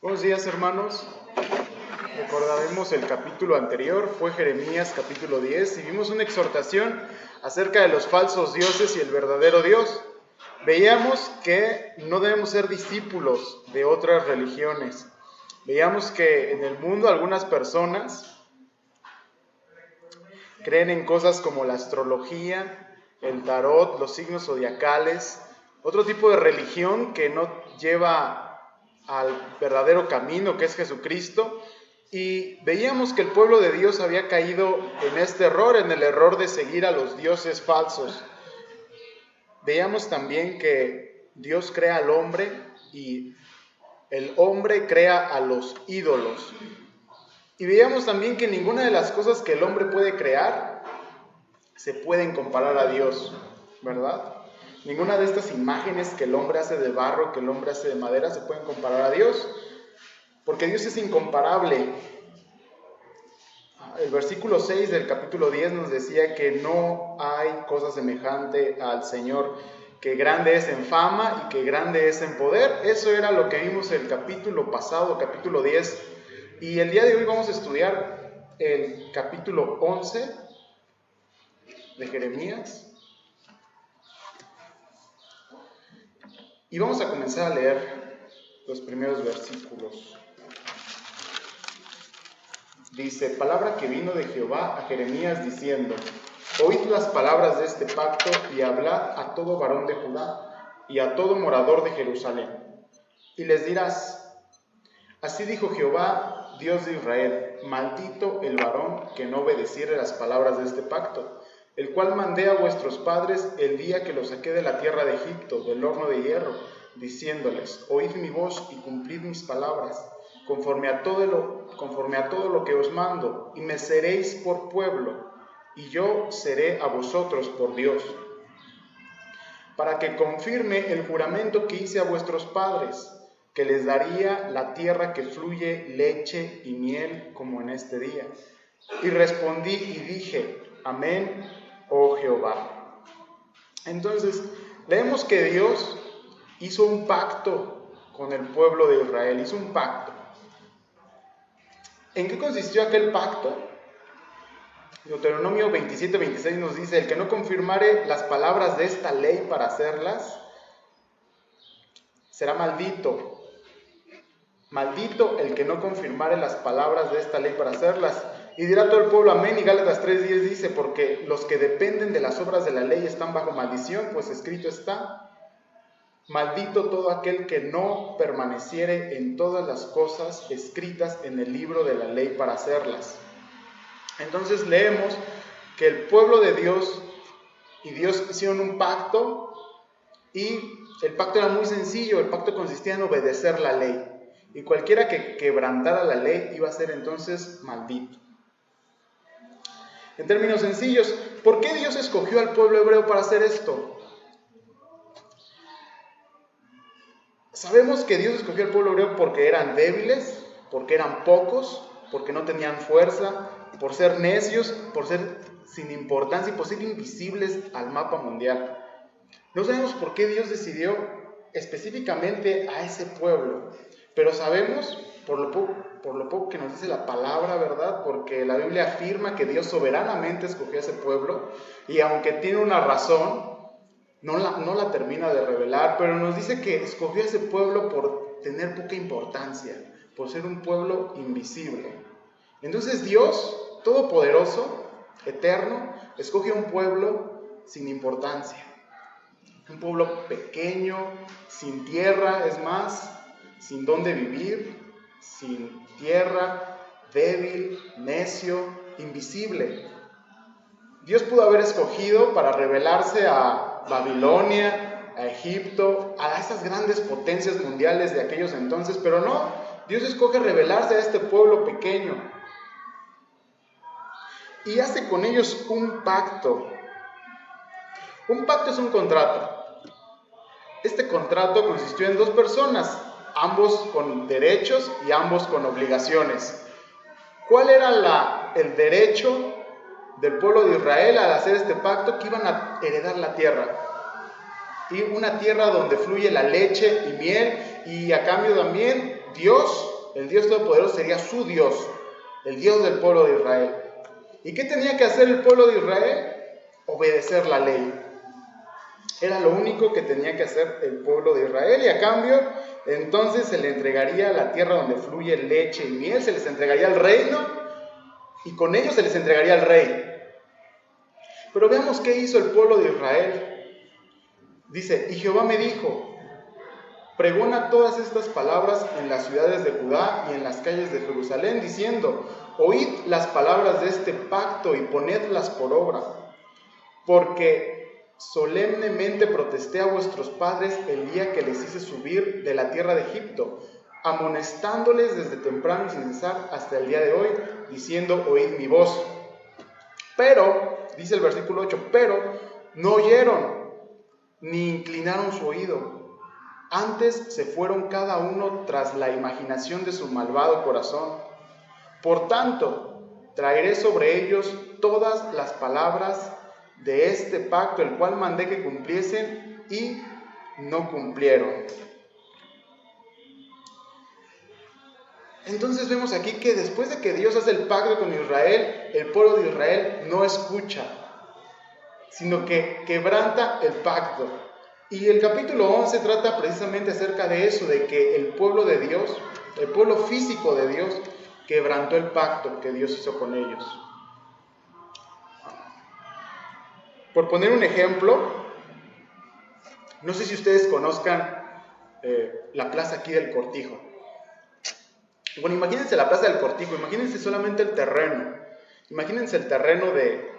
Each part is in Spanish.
Buenos días, hermanos. Recordaremos el capítulo anterior, fue Jeremías capítulo 10, y vimos una exhortación acerca de los falsos dioses y el verdadero Dios. Veíamos que no debemos ser discípulos de otras religiones. Veíamos que en el mundo algunas personas creen en cosas como la astrología, el tarot, los signos zodiacales, otro tipo de religión que no lleva al verdadero camino, que es Jesucristo. Y veíamos que el pueblo de Dios había caído en este error, en el error de seguir a los dioses falsos. Veíamos también que Dios crea al hombre y el hombre crea a los ídolos. Y veíamos también que ninguna de las cosas que el hombre puede crear se pueden comparar a Dios, ¿verdad? Ninguna de estas imágenes que el hombre hace de barro, que el hombre hace de madera, se pueden comparar a Dios, porque Dios es incomparable. El versículo 6 del capítulo 10 nos decía que no hay cosa semejante al Señor, que grande es en fama y que grande es en poder. Eso era lo que vimos el capítulo pasado, capítulo 10. Y el día de hoy vamos a estudiar el capítulo 11 de Jeremías. Y vamos a comenzar a leer los primeros versículos. Dice: palabra que vino de Jehová a Jeremías diciendo: oíd las palabras de este pacto y hablad a todo varón de Judá y a todo morador de Jerusalén. Y les dirás: así dijo Jehová, Dios de Israel, maldito el varón que no obedeciere las palabras de este pacto, el cual mandé a vuestros padres el día que los saqué de la tierra de Egipto, del horno de hierro, diciéndoles: oíd mi voz y cumplid mis palabras, conforme a todo lo que os mando, y me seréis por pueblo, y yo seré a vosotros por Dios, para que confirme el juramento que hice a vuestros padres, que les daría la tierra que fluye leche y miel como en este día. Y respondí y dije: amén, oh Jehová. Entonces, leemos que Dios hizo un pacto con el pueblo de Israel, hizo un pacto. ¿En qué consistió aquel pacto? Deuteronomio 27:26 nos dice: el que no confirmare las palabras de esta ley para hacerlas, será maldito. Maldito el que no confirmare las palabras de esta ley para hacerlas. Y dirá todo el pueblo amén. Y Gálatas 3:10 dice: porque los que dependen de las obras de la ley están bajo maldición, pues escrito está: maldito todo aquel que no permaneciere en todas las cosas escritas en el libro de la ley para hacerlas. Entonces leemos que el pueblo de Dios y Dios hicieron un pacto, y el pacto era muy sencillo. El pacto consistía en obedecer la ley, y cualquiera que quebrantara la ley iba a ser entonces maldito. En términos sencillos, ¿por qué Dios escogió al pueblo hebreo para hacer esto? Sabemos que Dios escogió al pueblo hebreo porque eran débiles, porque eran pocos, porque no tenían fuerza, por ser necios, por ser sin importancia y por ser invisibles al mapa mundial. No sabemos por qué Dios decidió específicamente a ese pueblo, pero sabemos por lo poco que nos dice la palabra, ¿verdad? Porque la Biblia afirma que Dios soberanamente escogió a ese pueblo, y aunque tiene una razón, no la termina de revelar, pero nos dice que escogió a ese pueblo por tener poca importancia, por ser un pueblo invisible. Entonces Dios, todopoderoso, eterno, escoge a un pueblo sin importancia. Un pueblo pequeño, sin tierra, es más, sin dónde vivir, sin tierra, débil, necio, invisible. Dios pudo haber escogido para revelarse a Babilonia, a Egipto, a esas grandes potencias mundiales de aquellos entonces, pero no, Dios escoge revelarse a este pueblo pequeño y hace con ellos un pacto. Un pacto es un contrato. Este contrato consistió en dos personas, ambos con derechos y ambos con obligaciones. ¿Cuál era el derecho del pueblo de Israel al hacer este pacto? Que iban a heredar la tierra, y una tierra donde fluye la leche y miel, y a cambio también Dios el Dios Todopoderoso sería su Dios, el Dios del pueblo de Israel. ¿Y qué tenía que hacer el pueblo de Israel? Obedecer la ley. Era lo único que tenía que hacer el pueblo de Israel, y a cambio, entonces se le entregaría la tierra donde fluye leche y miel, se les entregaría el reino, y con ellos se les entregaría el rey. Pero veamos qué hizo el pueblo de Israel. Dice, y Jehová me dijo, pregona todas estas palabras en las ciudades de Judá y en las calles de Jerusalén, diciendo, oíd las palabras de este pacto y ponedlas por obra, porque solemnemente protesté a vuestros padres el día que les hice subir de la tierra de Egipto, amonestándoles desde temprano y sin cesar hasta el día de hoy, diciendo, oíd mi voz. Pero, dice el versículo 8, pero no oyeron, ni inclinaron su oído. Antes se fueron cada uno tras la imaginación de su malvado corazón. Por tanto, traeré sobre ellos todas las palabras de este pacto, el cual mandé que cumpliesen, y no cumplieron. Entonces vemos aquí que después de que Dios hace el pacto con Israel, el pueblo de Israel no escucha, sino que quebranta el pacto. Y el capítulo 11 trata precisamente acerca de eso, de que el pueblo de Dios, el pueblo físico de Dios, quebrantó el pacto que Dios hizo con ellos. Por poner un ejemplo, no sé si ustedes conozcan la plaza aquí del Cortijo. Bueno, imagínense la plaza del Cortijo, imagínense solamente el terreno. Imagínense el terreno de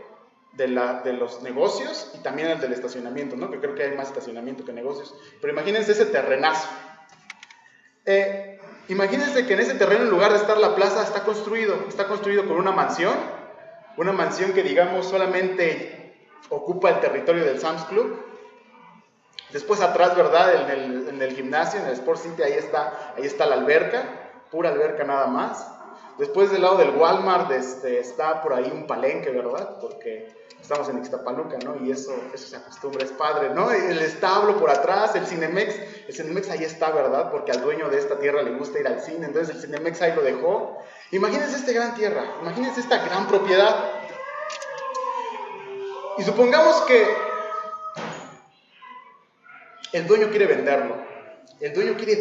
los negocios y también el del estacionamiento, ¿no? Que creo que hay más estacionamiento que negocios. Pero imagínense ese terrenazo. Imagínense que en ese terreno, en lugar de estar la plaza, está construido con una mansión que digamos solamente ocupa el territorio del Sam's Club. Después atrás, ¿verdad? En el gimnasio, en el Sport City, ahí está la alberca, pura alberca nada más. Después del lado del Walmart está por ahí un palenque, ¿verdad? Porque estamos en Ixtapaluca, ¿no? Y eso se acostumbra, es padre, ¿no? El establo por atrás, el Cinemex ahí está, ¿verdad? Porque al dueño de esta tierra le gusta ir al cine, entonces el Cinemex ahí lo dejó. Imagínense esta gran tierra, imagínense esta gran propiedad. Y supongamos que el dueño quiere venderlo, el dueño quiere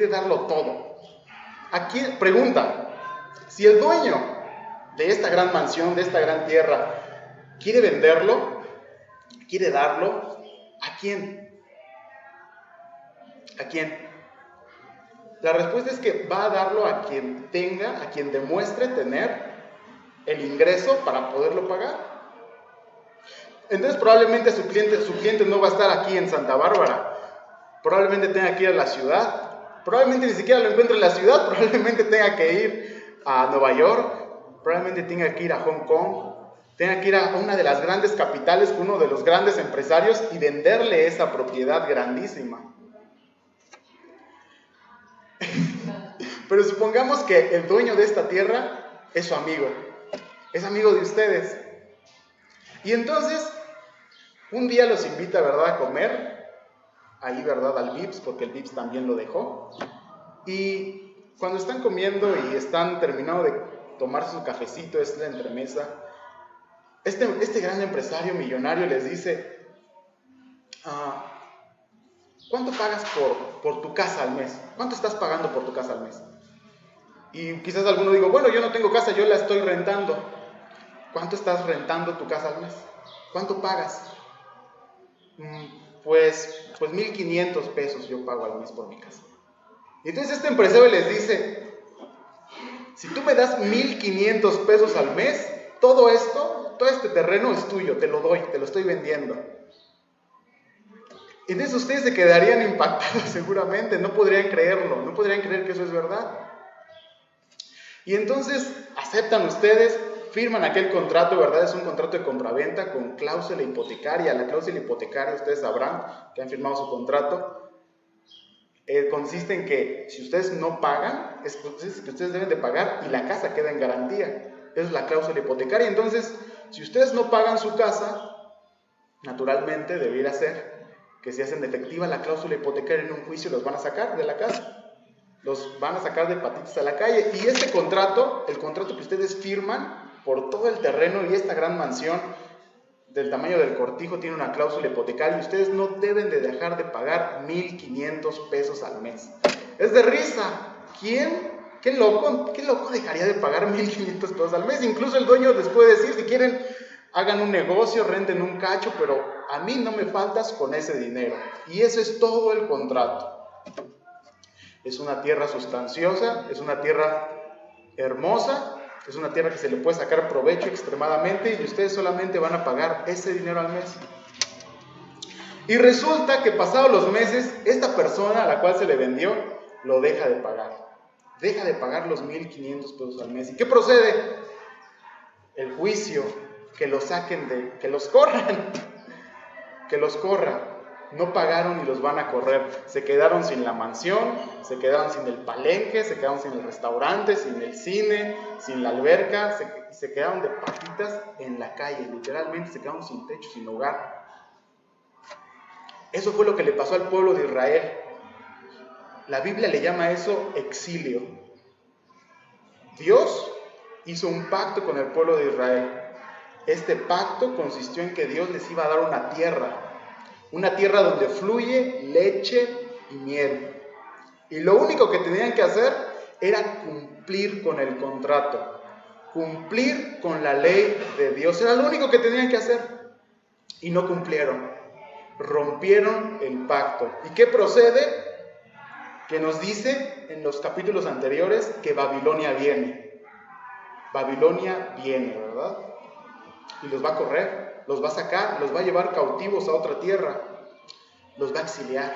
darlo todo. Aquí pregunta, si el dueño de esta gran mansión, de esta gran tierra, quiere venderlo, quiere darlo, ¿a quién? ¿A quién? La respuesta es que va a darlo a quien demuestre tener el ingreso para poderlo pagar. Entonces probablemente su cliente no va a estar aquí en Santa Bárbara, probablemente tenga que ir a la ciudad, probablemente ni siquiera lo encuentre en la ciudad, probablemente tenga que ir a Nueva York, probablemente tenga que ir a Hong Kong, tenga que ir a una de las grandes capitales con uno de los grandes empresarios y venderle esa propiedad grandísima. Pero supongamos que el dueño de esta tierra es su amigo, es amigo de ustedes. Y entonces, un día los invita, ¿verdad?, a comer, ahí, ¿verdad?, al Vips, porque el Vips también lo dejó. Y cuando están comiendo y están terminando de tomar su cafecito, es la entremesa, este gran empresario millonario les dice, ¿cuánto pagas por tu casa al mes? ¿Cuánto estás pagando por tu casa al mes? Y quizás alguno diga, bueno, yo no tengo casa, yo la estoy rentando. ¿Cuánto estás rentando tu casa al mes? ¿Cuánto pagas? Pues 1,500 pesos yo pago al mes por mi casa. Y entonces este empresario les dice, si tú me das 1,500 pesos al mes, todo este terreno es tuyo, te lo doy, te lo estoy vendiendo. Y entonces ustedes se quedarían impactados seguramente, no podrían creerlo, no podrían creer que eso es verdad. Y entonces aceptan ustedes, firman aquel contrato, ¿verdad? Es un contrato de compraventa con cláusula hipotecaria. La cláusula hipotecaria, ustedes sabrán que han firmado su contrato, consiste en que si ustedes no pagan, es que ustedes deben de pagar y la casa queda en garantía. Esa es la cláusula hipotecaria. Entonces, si ustedes no pagan su casa, naturalmente debiera ser que si hacen efectiva la cláusula hipotecaria en un juicio, los van a sacar de la casa. los van a sacar de patitas a la calle. Y este contrato, el contrato que ustedes firman por todo el terreno y esta gran mansión del tamaño del Cortijo, tiene una cláusula hipotecaria y ustedes no deben de dejar de pagar 1,500 pesos al mes. Es de risa. ¿Qué loco dejaría de pagar 1,500 pesos al mes? Incluso el dueño les puede decir, si quieren, hagan un negocio, renten un cacho, pero a mí no me faltas con ese dinero. Y eso es todo el contrato. Es una tierra sustanciosa, es una tierra hermosa, es una tierra que se le puede sacar provecho extremadamente y ustedes solamente van a pagar ese dinero al mes. Y resulta que pasados los meses, esta persona a la cual se le vendió, lo deja de pagar. Deja de pagar los 1,500 pesos al mes. ¿Y qué procede? El juicio, que los saquen que los corran, que los corran. No pagaron y los van a correr. Se quedaron sin la mansión, se quedaron sin el palenque, se quedaron sin el restaurante, sin el cine, sin la alberca, se quedaron de patitas en la calle, literalmente se quedaron sin techo, sin hogar. Eso fue lo que le pasó al pueblo de Israel. La Biblia le llama eso exilio. Dios hizo un pacto con el pueblo de Israel. Este pacto consistió en que Dios les iba a dar una tierra donde fluye leche y miel. Y lo único que tenían que hacer era cumplir con el contrato, cumplir con la ley de Dios. Era lo único que tenían que hacer. Y no cumplieron. Rompieron el pacto. ¿Y qué procede? Que nos dice en los capítulos anteriores que Babilonia viene. Babilonia viene, ¿verdad? Y los va a correr, los va a sacar, los va a llevar cautivos a otra tierra, los va a exiliar.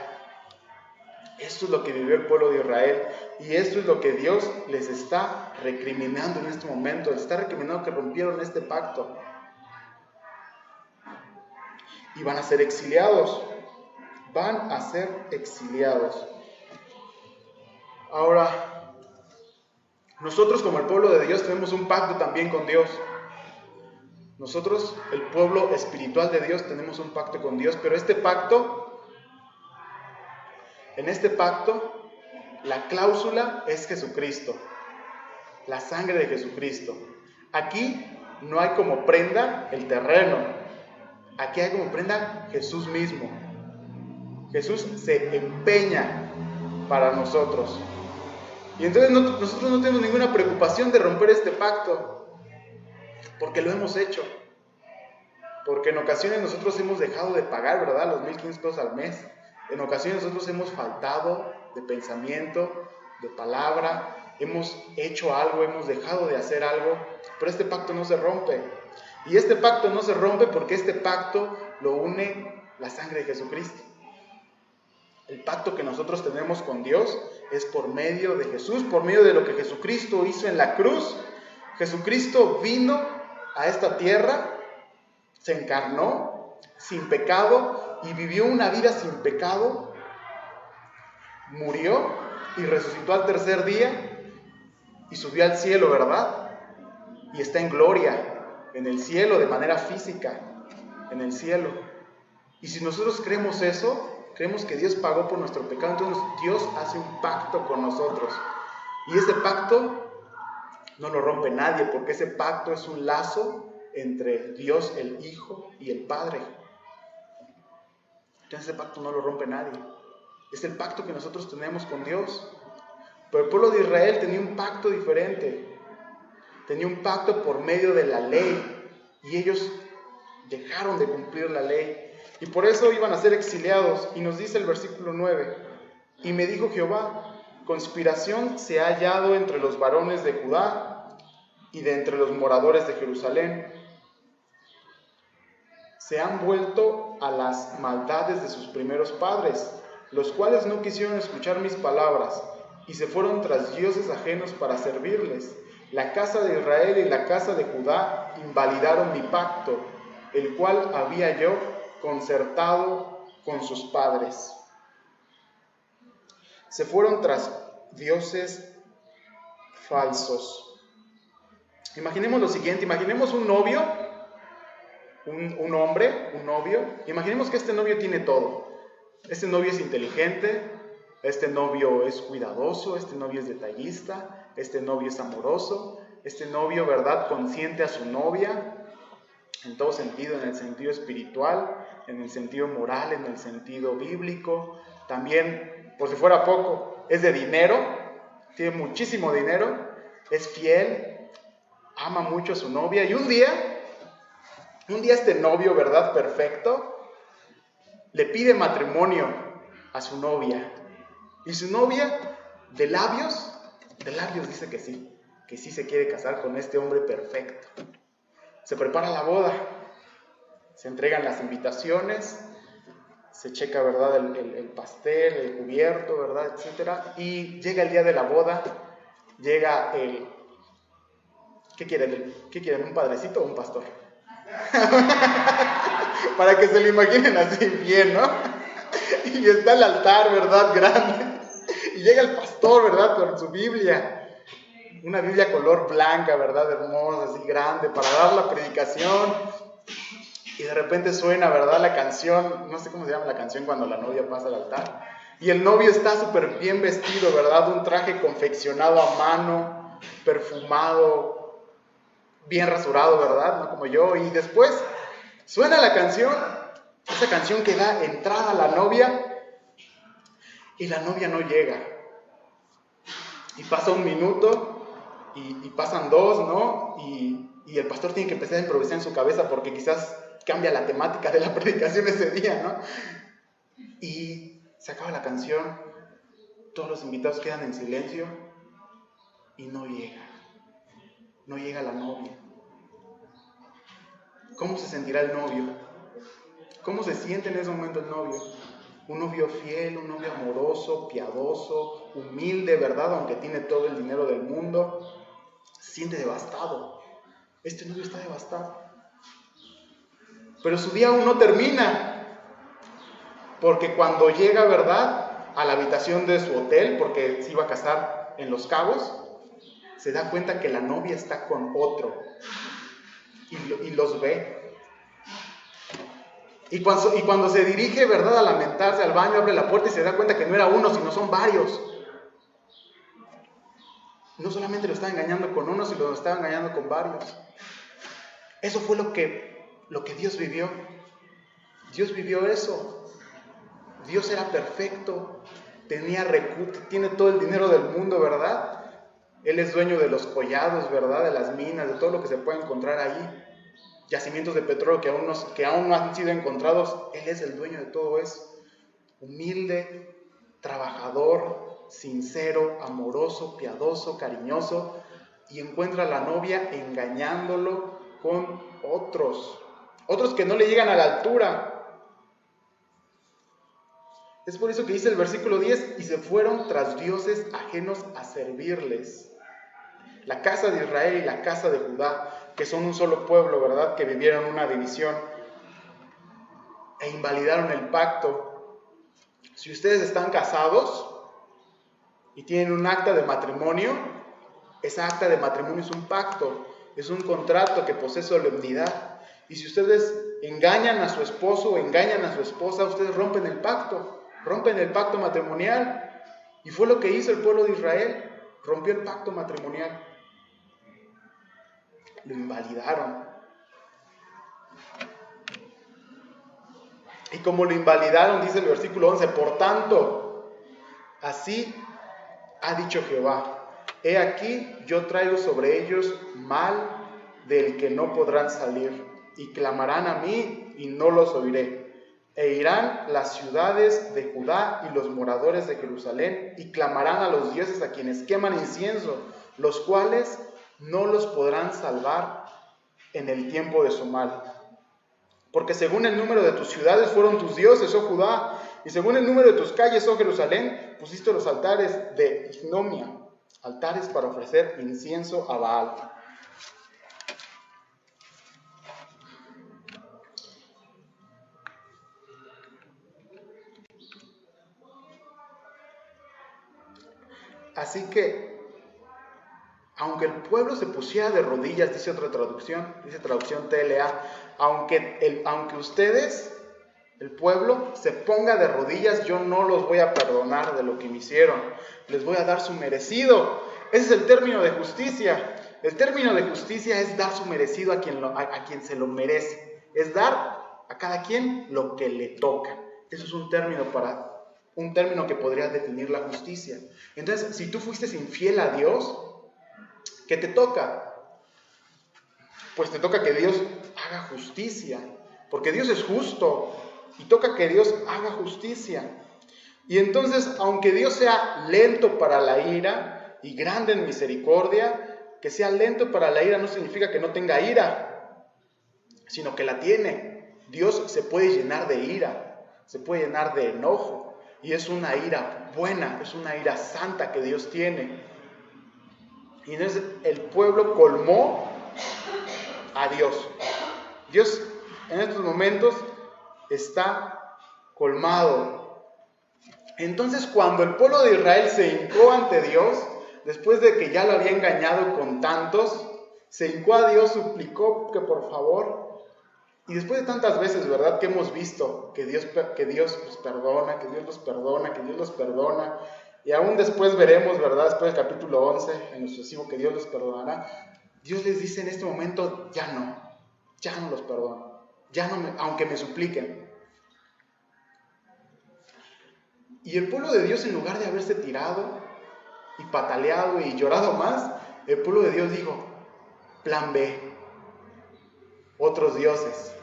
Esto es lo que vivió el pueblo de Israel y esto es lo que Dios les está recriminando en este momento. Les está recriminando que rompieron este pacto y van a ser exiliados. Van a ser exiliados. Ahora, nosotros como el pueblo de Dios tenemos un pacto también con Dios. Nosotros, el pueblo espiritual de Dios, tenemos un pacto con Dios, pero en este pacto, la cláusula es Jesucristo, la sangre de Jesucristo. Aquí no hay como prenda el terreno, aquí hay como prenda Jesús mismo. Jesús se empeña para nosotros. Y entonces nosotros no tenemos ninguna preocupación de romper este pacto, porque lo hemos hecho. Porque en ocasiones nosotros hemos dejado de pagar, ¿verdad?, los 1,500 pesos al mes. En ocasiones nosotros hemos faltado de pensamiento, de palabra, hemos hecho algo, hemos dejado de hacer algo, pero este pacto no se rompe. Y este pacto no se rompe porque este pacto lo une la sangre de Jesucristo. El pacto que nosotros tenemos con Dios es por medio de Jesús, por medio de lo que Jesucristo hizo en la cruz. Jesucristo vino a esta tierra, se encarnó sin pecado y vivió una vida sin pecado, murió y resucitó al tercer día y subió al cielo, ¿verdad? Y está en gloria, en el cielo, de manera física, en el cielo. Y si nosotros creemos eso, creemos que Dios pagó por nuestro pecado, entonces Dios hace un pacto con nosotros. Y ese pacto no lo rompe nadie, porque ese pacto es un lazo entre Dios, el Hijo y el Padre. Entonces ese pacto no lo rompe nadie. Es el pacto que nosotros tenemos con Dios. Pero el pueblo de Israel tenía un pacto diferente. Tenía un pacto por medio de la ley. Y ellos dejaron de cumplir la ley. Y por eso iban a ser exiliados. Y nos dice el versículo 9. Y me dijo Jehová, conspiración se ha hallado entre los varones de Judá y de entre los moradores de Jerusalén. Se han vuelto a las maldades de sus primeros padres, los cuales no quisieron escuchar mis palabras, y se fueron tras dioses ajenos para servirles. La casa de Israel y la casa de Judá invalidaron mi pacto, el cual había yo concertado con sus padres. Se fueron tras dioses falsos. Imaginemos lo siguiente, imaginemos un novio, un hombre, un novio. Imaginemos que este novio tiene todo. Este novio es inteligente, Este novio es cuidadoso, este novio es detallista, este novio es amoroso, este novio, ¿verdad?, consiente a su novia en todo sentido, en el sentido espiritual, en el sentido moral, en el sentido bíblico. También, por si fuera poco, es de dinero, tiene muchísimo dinero, es fiel, ama mucho a su novia. Y un día este novio, ¿verdad?, perfecto, le pide matrimonio a su novia. Y su novia, de labios dice que sí se quiere casar con este hombre perfecto. Se prepara la boda, se entregan las invitaciones, se checa, ¿verdad?, el pastel, el cubierto, ¿verdad?, etcétera. Y llega el día de la boda, llega el... ¿Qué quieren? ¿Un padrecito o un pastor? Para que se lo imaginen así bien, ¿no? Y está el altar, ¿verdad?, grande. Y llega el pastor, ¿verdad?, con su Biblia. Una Biblia color blanca, ¿verdad?, hermosa, así grande, para dar la predicación. Y de repente suena, ¿verdad?, la canción, no sé cómo se llama la canción cuando la novia pasa al altar. Y el novio está súper bien vestido, ¿verdad?, un traje confeccionado a mano, perfumado, bien rasurado, ¿verdad?, no como yo. Y después suena la canción, esa canción que da entrada a la novia, y la novia no llega. Y pasa un minuto, y pasan dos, ¿no? Y el pastor tiene que empezar a improvisar en su cabeza porque quizás cambia la temática de la predicación ese día, ¿no? Y se acaba la canción, todos los invitados quedan en silencio y no llega la novia. ¿Cómo se sentirá el novio? ¿Cómo se siente en ese momento el novio? Un novio fiel, un novio amoroso, piadoso, humilde, ¿verdad?, aunque tiene todo el dinero del mundo, se siente devastado. Este novio está devastado. Pero su día aún no termina, porque cuando llega, ¿verdad?, a la habitación de su hotel, porque se iba a casar en Los Cabos, se da cuenta que la novia está con otro y los ve. Y cuando se dirige, ¿verdad?, a lamentarse al baño, abre la puerta y se da cuenta que no era uno, sino son varios. No solamente lo estaba engañando con uno, sino lo estaba engañando con varios. Eso fue lo que Dios vivió. Dios vivió eso. Dios era perfecto, tiene todo el dinero del mundo, ¿verdad? Él es dueño de los collados, ¿verdad?, de las minas, de todo lo que se puede encontrar ahí. Yacimientos de petróleo que aún no han sido encontrados. Él es el dueño de todo eso. Humilde, trabajador, sincero, amoroso, piadoso, cariñoso. Y encuentra a la novia engañándolo con otros que no le llegan a la altura. Es por eso que dice el versículo 10, y se fueron tras dioses ajenos a servirles. La casa de Israel y la casa de Judá, que son un solo pueblo, ¿verdad?, que vivieron una división e invalidaron el pacto. Si ustedes están casados y tienen un acta de matrimonio, esa acta de matrimonio es un pacto, es un contrato que posee solemnidad. Y si ustedes engañan a su esposo o engañan a su esposa, ustedes rompen el pacto matrimonial. Y fue lo que hizo el pueblo de Israel, rompió el pacto matrimonial. Lo invalidaron. Y como lo invalidaron, dice el versículo 11, por tanto, así ha dicho Jehová, he aquí yo traigo sobre ellos mal del que no podrán salir, y clamarán a mí y no los oiré. E irán las ciudades de Judá y los moradores de Jerusalén, y clamarán a los dioses a quienes queman incienso, los cuales no los podrán salvar en el tiempo de su mal. Porque según el número de tus ciudades fueron tus dioses, oh Judá, y según el número de tus calles, oh Jerusalén, pusiste los altares de ignomia, altares para ofrecer incienso a Baal. Así que, aunque el pueblo se pusiera de rodillas, dice otra traducción, dice traducción TLA, aunque ustedes el pueblo se ponga de rodillas, yo no los voy a perdonar de lo que me hicieron, les voy a dar su merecido. Ese es el término de justicia. El término de justicia es dar su merecido a quien se lo merece, es dar a cada quien lo que le toca. Eso es un término que podría definir la justicia. Entonces, si tú fuiste infiel a Dios, ¿qué te toca? Pues te toca que Dios haga justicia, porque Dios es justo y toca que Dios haga justicia. Y entonces, aunque Dios sea lento para la ira y grande en misericordia, que sea lento para la ira no significa que no tenga ira, sino que la tiene. Dios se puede llenar de ira, se puede llenar de enojo, y es una ira buena, es una ira santa que Dios tiene. Y entonces el pueblo colmó a Dios. Dios en estos momentos está colmado. Entonces, cuando el pueblo de Israel se hincó ante Dios, después de que ya lo había engañado con tantos, se hincó a Dios, suplicó que por favor, y después de tantas veces, ¿verdad?, que hemos visto que Dios los perdona, que Dios los perdona, que Dios los perdona, y aún después veremos, ¿verdad?, después del capítulo 11, en el sucesivo, que Dios los perdonará. Dios les dice en este momento, ya no los perdono, aunque me supliquen. Y el pueblo de Dios, en lugar de haberse tirado y pataleado y llorado más, el pueblo de Dios dijo, plan B, otros dioses,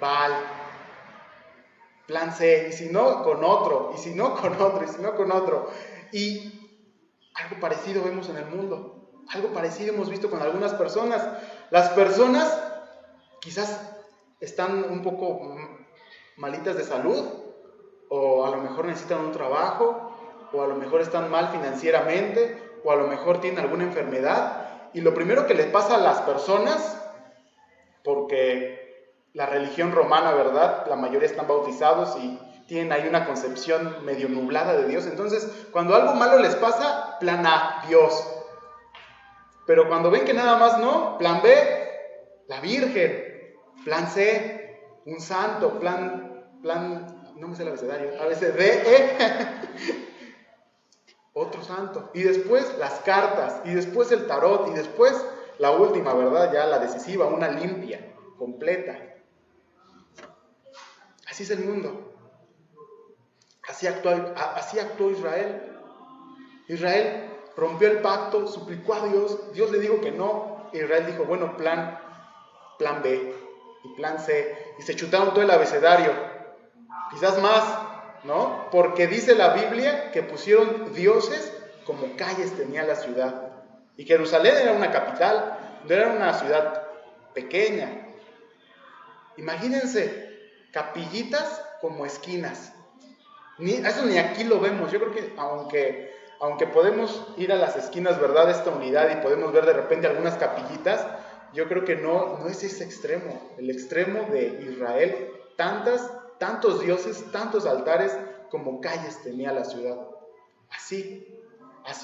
Baal, plan C, y si no, con otro, y si no, con otro, y si no, con otro. Y algo parecido vemos en el mundo, algo parecido hemos visto con algunas personas. Las personas quizás están un poco malitas de salud, o a lo mejor necesitan un trabajo, o a lo mejor están mal financieramente, o a lo mejor tienen alguna enfermedad, y lo primero que les pasa a las personas, porque la religión romana, ¿verdad?, la mayoría están bautizados y tienen ahí una concepción medio nublada de Dios, entonces cuando algo malo les pasa, plan A, Dios. Pero cuando ven que nada más no, plan B, la Virgen, plan C, un santo, plan, no me sé el abecedario, otro santo, y después las cartas, y después el tarot, y después la última, ¿verdad?, ya la decisiva, una limpia, completa. Así es el mundo. Así actuó Israel. Israel rompió el pacto, suplicó a Dios, Dios le dijo que no, Israel dijo, bueno, plan B y plan C, y se chutaron todo el abecedario, quizás más, ¿no? Porque dice la Biblia que pusieron dioses como calles tenía la ciudad, y Jerusalén era una capital, no era una ciudad pequeña. Imagínense, capillitas como esquinas. Eso ni aquí lo vemos. Yo creo que aunque podemos ir a las esquinas, ¿verdad?, de esta unidad, y podemos ver de repente algunas capillitas, yo creo que no es ese extremo. El extremo de Israel, tantos dioses, tantos altares como calles tenía la ciudad. Así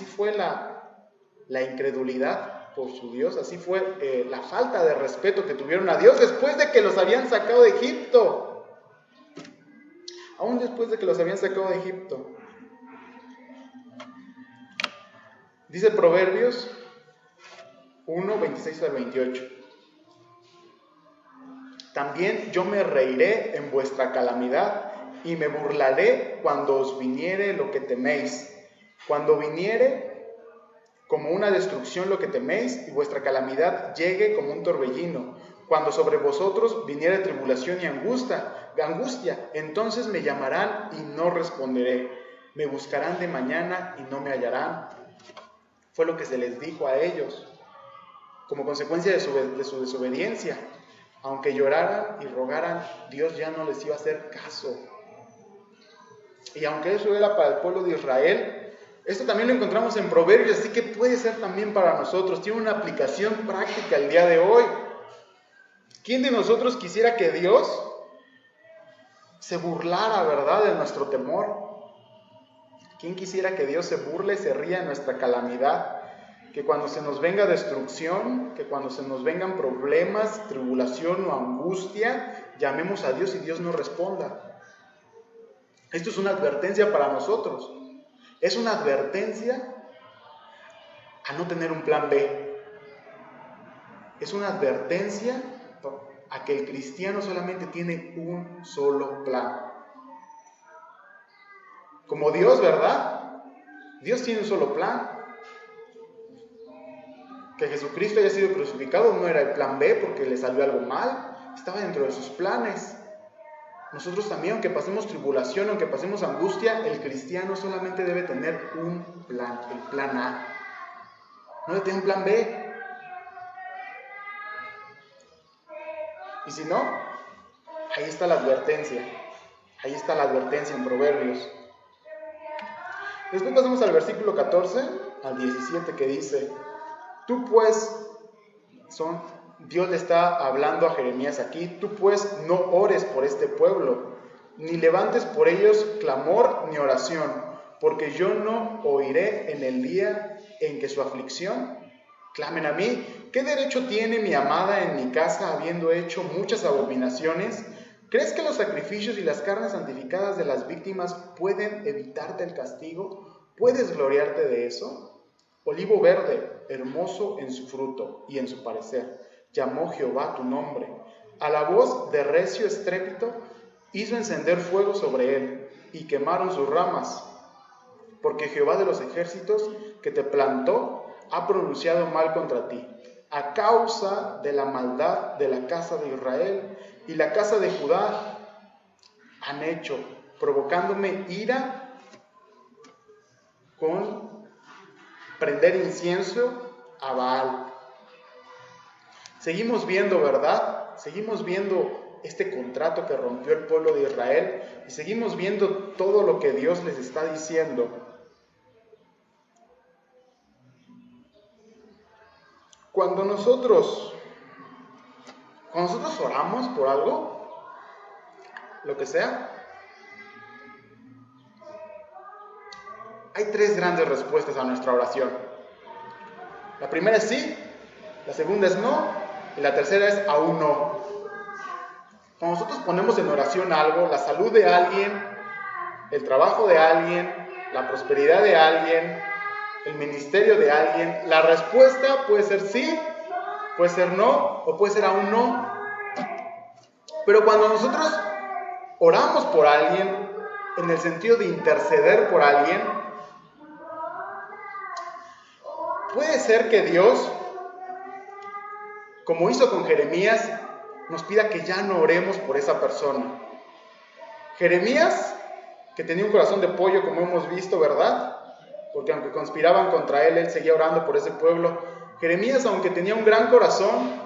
fue la incredulidad por su Dios, así fue la falta de respeto que tuvieron a Dios después de que los habían sacado de Egipto. Aún después de que los habían sacado de Egipto. Dice Proverbios 1, 26 al 28. También yo me reiré en vuestra calamidad y me burlaré cuando os viniere lo que teméis. Cuando viniere como una destrucción lo que teméis y vuestra calamidad llegue como un torbellino. Cuando sobre vosotros viniere tribulación y angustia, entonces me llamarán y no responderé. Me buscarán de mañana y no me hallarán. Fue lo que se les dijo a ellos, como consecuencia de su desobediencia. Aunque lloraran y rogaran, Dios ya no les iba a hacer caso. Y aunque eso era para el pueblo de Israel, esto también lo encontramos en Proverbios, así que puede ser también para nosotros. Tiene una aplicación práctica el día de hoy. ¿Quién de nosotros quisiera que Dios se burlara, ¿verdad?, de nuestro temor? ¿Quién quisiera que Dios se burle, se ría de nuestra calamidad? Que cuando se nos venga destrucción, que cuando se nos vengan problemas, tribulación o angustia, llamemos a Dios y Dios no responda. Esto es una advertencia para nosotros. Es una advertencia a no tener un plan B. Es una advertencia a que el cristiano solamente tiene un solo plan. Como Dios, ¿verdad? Dios tiene un solo plan. Que Jesucristo haya sido crucificado no era el plan B porque le salió algo mal, estaba dentro de sus planes. Nosotros también, aunque pasemos tribulación, aunque pasemos angustia, el cristiano solamente debe tener un plan, el plan A. No debe tener un plan B. Y si no, ahí está la advertencia. Ahí está la advertencia en Proverbios. Después pasamos al versículo 14 al 17 que dice: Tú pues, Dios le está hablando a Jeremías aquí, tú pues no ores por este pueblo, ni levantes por ellos clamor ni oración, porque yo no oiré en el día en que su aflicción clamen a mí. ¿Qué derecho tiene mi amada en mi casa habiendo hecho muchas abominaciones? ¿Crees que los sacrificios y las carnes santificadas de las víctimas pueden evitarte el castigo? ¿Puedes gloriarte de eso? Olivo verde, hermoso en su fruto y en su parecer, llamó Jehová tu nombre. A la voz de recio estrépito hizo encender fuego sobre él, y quemaron sus ramas. Porque Jehová de los ejércitos que te plantó ha pronunciado mal contra ti, a causa de la maldad de la casa de Israel y la casa de Judá han hecho, provocándome ira con prender incienso a Baal. Seguimos viendo, ¿verdad? Seguimos viendo este contrato que rompió el pueblo de Israel y seguimos viendo todo lo que Dios les está diciendo. Cuando nosotros oramos por algo, lo que sea, hay tres grandes respuestas a nuestra oración. La primera es sí, la segunda es no, y la tercera es aún no. Cuando nosotros ponemos en oración algo, la salud de alguien, el trabajo de alguien, la prosperidad de alguien, el ministerio de alguien, la respuesta puede ser sí, puede ser no, o puede ser aún no. Pero cuando nosotros oramos por alguien, en el sentido de interceder por alguien, puede ser que Dios, como hizo con Jeremías, nos pida que ya no oremos por esa persona. Jeremías, que tenía un corazón de pollo, como hemos visto, ¿verdad? Porque aunque conspiraban contra él, él seguía orando por ese pueblo. Jeremías, aunque tenía un gran corazón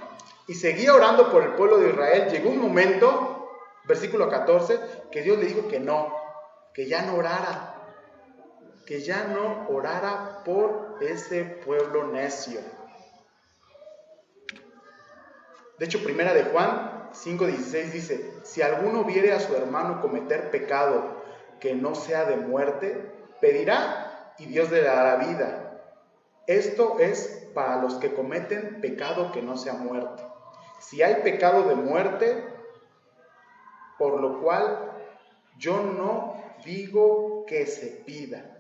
y seguía orando por el pueblo de Israel, llegó un momento, versículo 14, que Dios le dijo que no, que ya no orara, que ya no orara por ese pueblo necio. De hecho, primera de Juan 5:16 dice: si alguno viere a su hermano cometer pecado que no sea de muerte, pedirá y Dios le dará vida. Esto es para los que cometen pecado que no sea muerte. Si hay pecado de muerte, por lo cual yo no digo que se pida.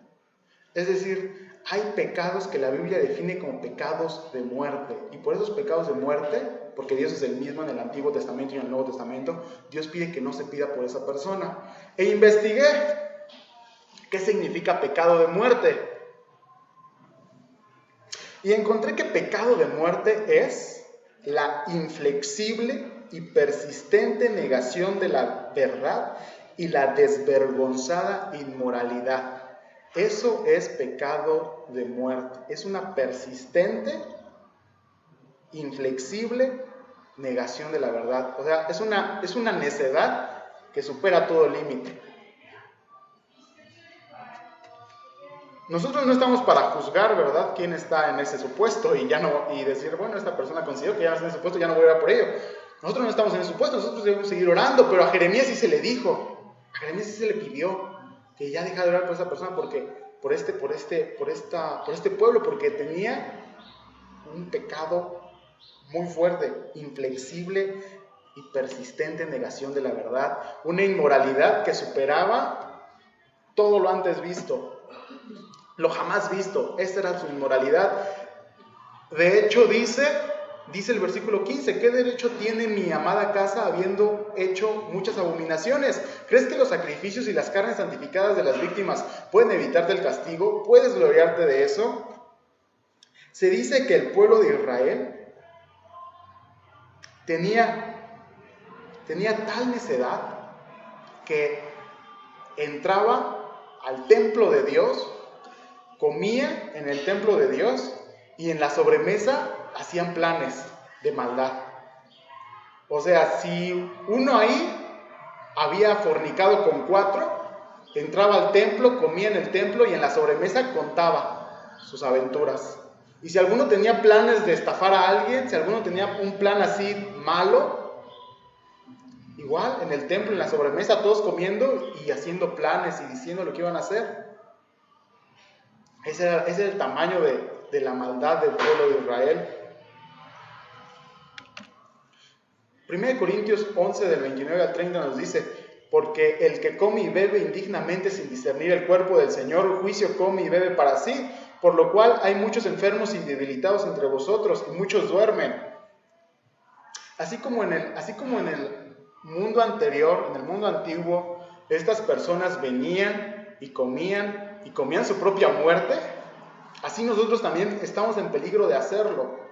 Es decir, hay pecados que la Biblia define como pecados de muerte. Y por esos pecados de muerte, porque Dios es el mismo en el Antiguo Testamento y en el Nuevo Testamento, Dios pide que no se pida por esa persona. E investigué qué significa pecado de muerte. Y encontré que pecado de muerte es la inflexible y persistente negación de la verdad y la desvergonzada inmoralidad. Eso es pecado de muerte. Es una persistente, inflexible negación de la verdad. O sea, es una necedad que supera todo límite. Nosotros no estamos para juzgar, ¿verdad?, quién está en ese supuesto y decir, bueno, esta persona considero que ya no está en ese supuesto, ya no voy a orar por ello. Nosotros no estamos en ese supuesto, nosotros debemos seguir orando, pero a Jeremías sí se le dijo, a Jeremías sí se le pidió que ya dejara de orar por esa persona por este pueblo, porque tenía un pecado muy fuerte, inflexible y persistente negación de la verdad, una inmoralidad que superaba todo lo antes visto, lo jamás visto. Esa era su inmoralidad. De hecho, dice el versículo 15, ¿qué derecho tiene mi amada casa habiendo hecho muchas abominaciones? ¿Crees que los sacrificios y las carnes santificadas de las víctimas pueden evitarte el castigo? ¿Puedes gloriarte de eso? Se dice que el pueblo de Israel tenía tal necedad que entraba al templo de Dios, comía en el templo de Dios y en la sobremesa hacían planes de maldad. O sea, si uno ahí había fornicado con 4, entraba al templo, comía en el templo y en la sobremesa contaba sus aventuras. Y si alguno tenía planes de estafar a alguien, si alguno tenía un plan así malo, igual en el templo, en la sobremesa, todos comiendo y haciendo planes y diciendo lo que iban a hacer. Ese era el tamaño de la maldad del pueblo de Israel. 1 Corintios 11, del 29 al 30 nos dice: porque el que come y bebe indignamente sin discernir el cuerpo del Señor, juicio come y bebe para sí, por lo cual hay muchos enfermos y debilitados entre vosotros, y muchos duermen. Así como en el mundo anterior, en el mundo antiguo, estas personas venían y comían su propia muerte, así nosotros también estamos en peligro de hacerlo.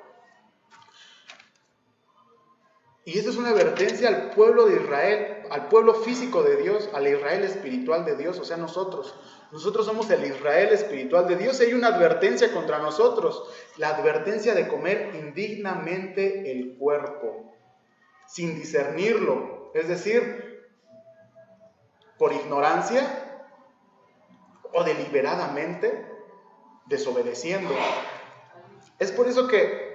Y esa es una advertencia al pueblo de Israel, al pueblo físico de Dios, al Israel espiritual de Dios, o sea, nosotros. Nosotros somos el Israel espiritual de Dios y hay una advertencia contra nosotros, la advertencia de comer indignamente el cuerpo, sin discernirlo, es decir, por ignorancia o deliberadamente desobedeciendo. Es por eso que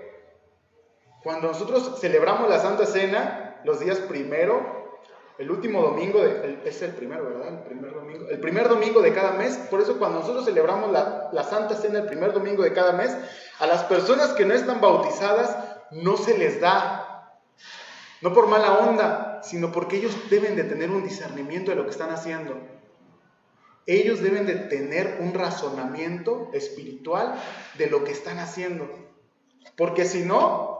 cuando nosotros celebramos la Santa Cena, los días primero, el último domingo, es el primero, ¿verdad? El primer domingo de cada mes. Por eso cuando nosotros celebramos la Santa Cena el primer domingo de cada mes, a las personas que no están bautizadas no se les da, no por mala onda, sino porque ellos deben de tener un discernimiento de lo que están haciendo. Ellos deben de tener un razonamiento espiritual de lo que están haciendo. Porque si no,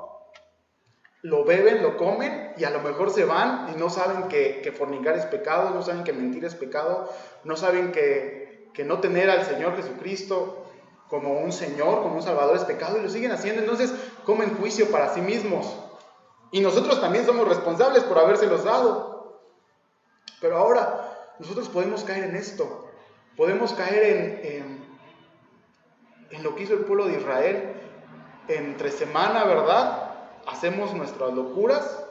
lo beben, lo comen y a lo mejor se van y no saben que fornicar es pecado, no saben que mentir es pecado, no saben que no tener al Señor Jesucristo como un Señor, como un Salvador es pecado y lo siguen haciendo. Entonces comen juicio para sí mismos. Y nosotros también somos responsables por habérselos dado. Pero ahora nosotros podemos caer en esto. Podemos caer en lo que hizo el pueblo de Israel entre semana, ¿verdad? Hacemos nuestras locuras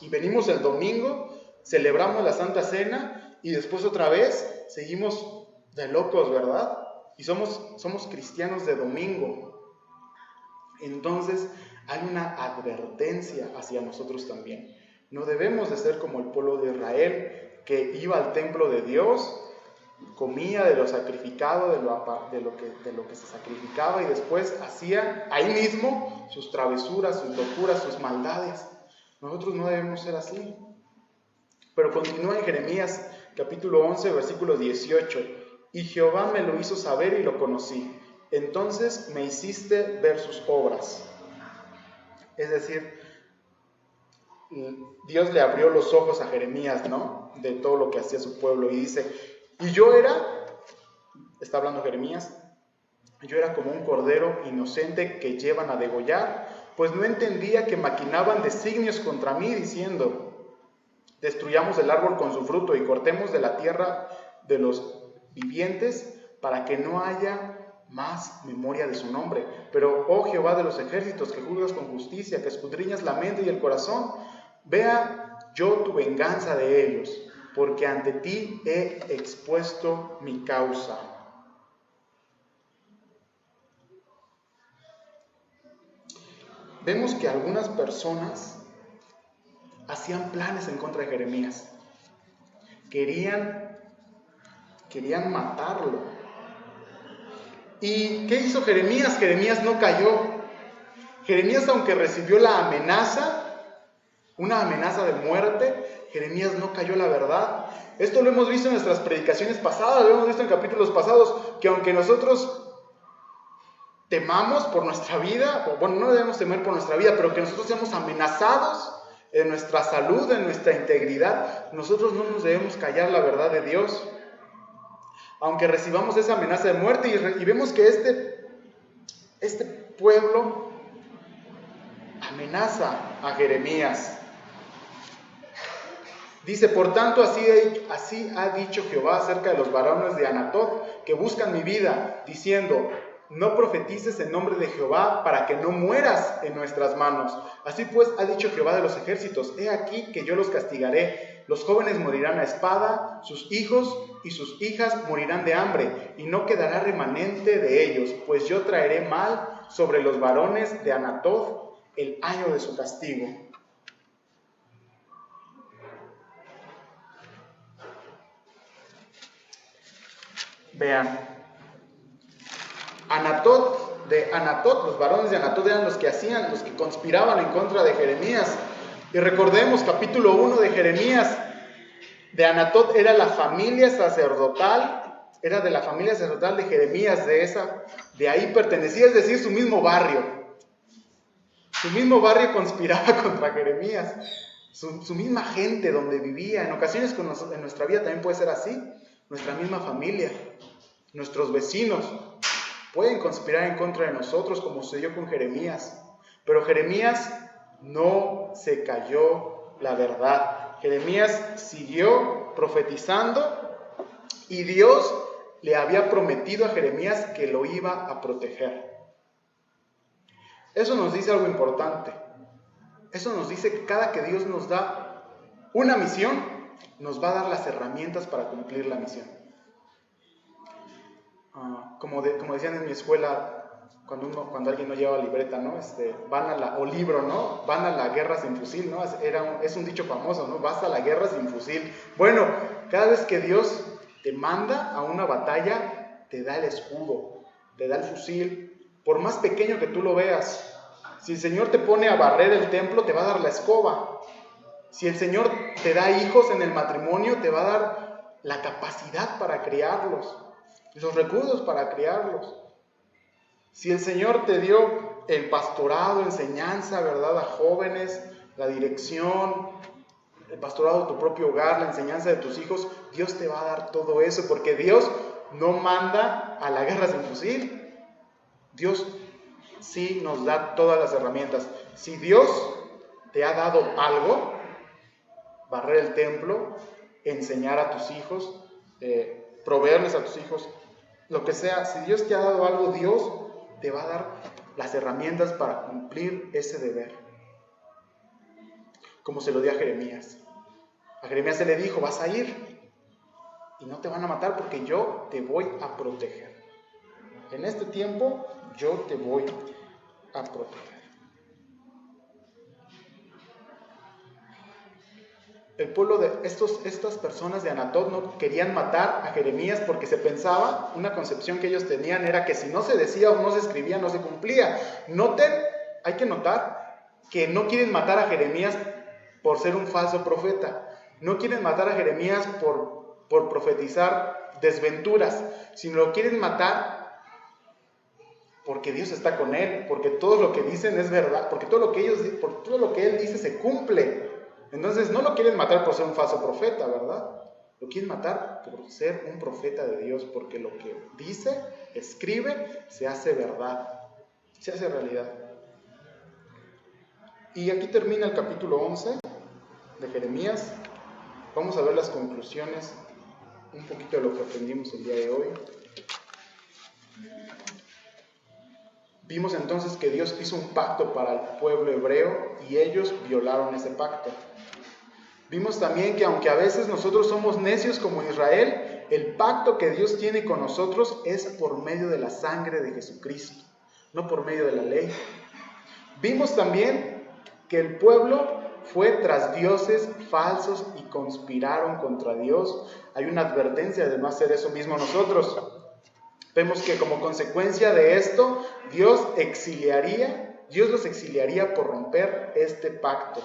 y venimos el domingo, celebramos la Santa Cena y después otra vez seguimos de locos, ¿verdad? Y somos cristianos de domingo. Entonces hay una advertencia hacia nosotros también. No debemos de ser como el pueblo de Israel, que iba al templo de Dios, comía de lo sacrificado, de lo que se sacrificaba y después hacía ahí mismo sus travesuras, sus locuras, sus maldades. Nosotros no debemos ser así. Pero continúa en Jeremías capítulo 11, versículo 18. Y Jehová me lo hizo saber y lo conocí. Entonces me hiciste ver sus obras. Es decir, Dios le abrió los ojos a Jeremías, ¿no? De todo lo que hacía su pueblo y dice: y yo está hablando Jeremías, yo era como un cordero inocente que llevan a degollar, pues no entendía que maquinaban designios contra mí, diciendo: destruyamos el árbol con su fruto y cortemos de la tierra de los vivientes para que no haya más memoria de su nombre. Pero, oh Jehová de los ejércitos, que juzgas con justicia, que escudriñas la mente y el corazón, vea yo tu venganza de ellos, porque ante ti he expuesto mi causa. Vemos que algunas personas hacían planes en contra de Jeremías. Querían matarlo. ¿Y qué hizo Jeremías? Jeremías no cayó. Jeremías, aunque recibió la amenaza, una amenaza de muerte, Jeremías no cayó a la verdad. Esto lo hemos visto en nuestras predicaciones pasadas, lo hemos visto en capítulos pasados, que aunque nosotros temamos por nuestra vida, bueno, no debemos temer por nuestra vida, pero que nosotros seamos amenazados en nuestra salud, en nuestra integridad, nosotros no nos debemos callar la verdad de Dios. Aunque recibamos esa amenaza de muerte y vemos que este pueblo amenaza a Jeremías. Dice, por tanto, así ha dicho Jehová acerca de los varones de Anatot, que buscan mi vida, diciendo, no profetices en nombre de Jehová, para que no mueras en nuestras manos. Así pues ha dicho Jehová de los ejércitos, he aquí que yo los castigaré. Los jóvenes morirán a espada, sus hijos y sus hijas morirán de hambre, y no quedará remanente de ellos, pues yo traeré mal sobre los varones de Anatot el año de su castigo. Vean, los varones de Anatot eran los que conspiraban en contra de Jeremías. Y recordemos, capítulo 1 de Jeremías, de Anatot era la familia sacerdotal, era de la familia sacerdotal de Jeremías, de ahí pertenecía, es decir, su mismo barrio. Su mismo barrio conspiraba contra Jeremías, su misma gente donde vivía. En ocasiones en nuestra vida también puede ser así, nuestra misma familia, nuestros vecinos pueden conspirar en contra de nosotros, como sucedió con Jeremías. Pero Jeremías no se cayó la verdad. Jeremías siguió profetizando y Dios le había prometido a Jeremías que lo iba a proteger. Eso nos dice algo importante. Eso nos dice que cada que Dios nos da una misión, nos va a dar las herramientas para cumplir la misión. Como decían en mi escuela, cuando alguien no lleva libreta, ¿no? O libro, ¿no? Van a la guerra sin fusil, ¿no? Es un dicho famoso, ¿no? Vas a la guerra sin fusil. Bueno, cada vez que Dios te manda a una batalla, te da el escudo, te da el fusil, por más pequeño que tú lo veas. Si el Señor te pone a barrer el templo, te va a dar la escoba. Si el Señor te da hijos en el matrimonio, te va a dar la capacidad para criarlos, los recursos para criarlos. Si el Señor te dio el pastorado, enseñanza, ¿verdad?, a jóvenes, la dirección, el pastorado de tu propio hogar, la enseñanza de tus hijos, Dios te va a dar todo eso, porque Dios no manda a la guerra sin fusil. Dios sí nos da todas las herramientas. Si Dios te ha dado algo, barrer el templo, enseñar a tus hijos, proveerles a tus hijos, lo que sea, si Dios te ha dado algo, Dios te va a dar las herramientas para cumplir ese deber. Como se lo dio a Jeremías. A Jeremías se le dijo, vas a ir y no te van a matar porque yo te voy a proteger. En este tiempo yo te voy a proteger. El pueblo de estas personas de Anatot no querían matar a Jeremías porque se pensaba, una concepción que ellos tenían era que si no se decía o no se escribía, no se cumplía. Hay que notar que no quieren matar a Jeremías por ser un falso profeta. No quieren matar a Jeremías por profetizar desventuras, sino lo quieren matar porque Dios está con él, porque todo lo que dicen es verdad, porque todo lo que él dice se cumple. Entonces no lo quieren matar por ser un falso profeta, ¿verdad? Lo quieren matar por ser un profeta de Dios, porque lo que dice, escribe, se hace verdad, se hace realidad. Y aquí termina el capítulo 11 de Jeremías. Vamos a ver las conclusiones, un poquito de lo que aprendimos el día de hoy. Vimos entonces que Dios hizo un pacto para el pueblo hebreo y ellos violaron ese pacto. Vimos también que aunque a veces nosotros somos necios como Israel, el pacto que Dios tiene con nosotros es por medio de la sangre de Jesucristo, no por medio de la ley. Vimos también que el pueblo fue tras dioses falsos y conspiraron contra Dios. Hay una advertencia de no hacer eso mismo nosotros. Vemos que como consecuencia de esto, Dios los exiliaría por romper este pacto.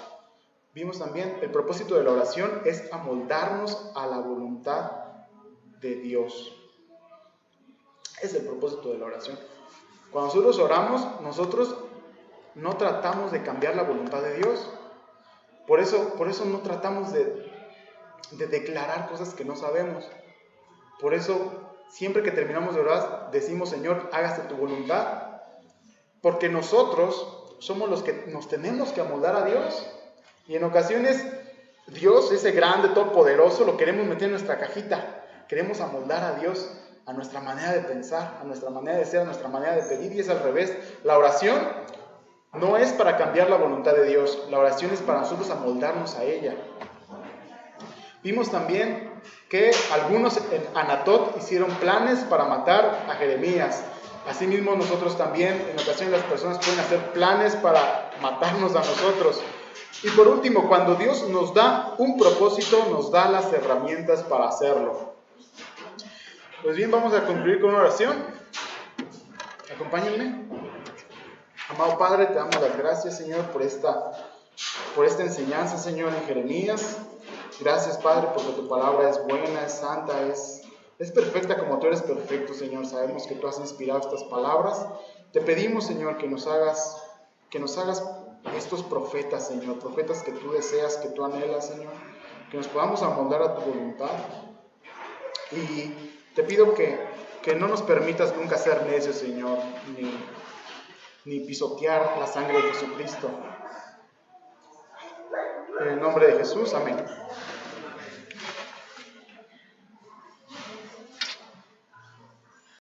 Vimos también el propósito de la oración es amoldarnos a la voluntad de Dios. Es el propósito de la oración. Cuando nosotros oramos, nosotros no tratamos de cambiar la voluntad de Dios. Por eso no tratamos de declarar cosas que no sabemos. Por eso, siempre que terminamos de orar, decimos, Señor, hágase tu voluntad. Porque nosotros somos los que nos tenemos que amoldar a Dios. Y en ocasiones, Dios, ese grande, todopoderoso, lo queremos meter en nuestra cajita. Queremos amoldar a Dios a nuestra manera de pensar, a nuestra manera de ser, a nuestra manera de pedir. Y es al revés. La oración no es para cambiar la voluntad de Dios. La oración es para nosotros amoldarnos a ella. Vimos también que algunos en Anatot hicieron planes para matar a Jeremías. Asimismo, nosotros también, en ocasiones las personas pueden hacer planes para matarnos a nosotros. Y por último, cuando Dios nos da un propósito, nos da las herramientas para hacerlo. Pues bien, vamos a concluir con una oración. Acompáñenme. Amado Padre, te damos las gracias, Señor, por esta enseñanza, Señor, en Jeremías. Gracias, Padre, porque tu palabra es buena, es santa, es perfecta como tú eres perfecto, Señor. Sabemos que tú has inspirado estas palabras. Te pedimos, Señor, que nos hagas estos profetas, Señor, profetas que tú deseas, que tú anhelas, Señor, que nos podamos amoldar a tu voluntad. Y te pido que no nos permitas nunca ser necios, Señor, ni pisotear la sangre de Jesucristo. En el nombre de Jesús, amén.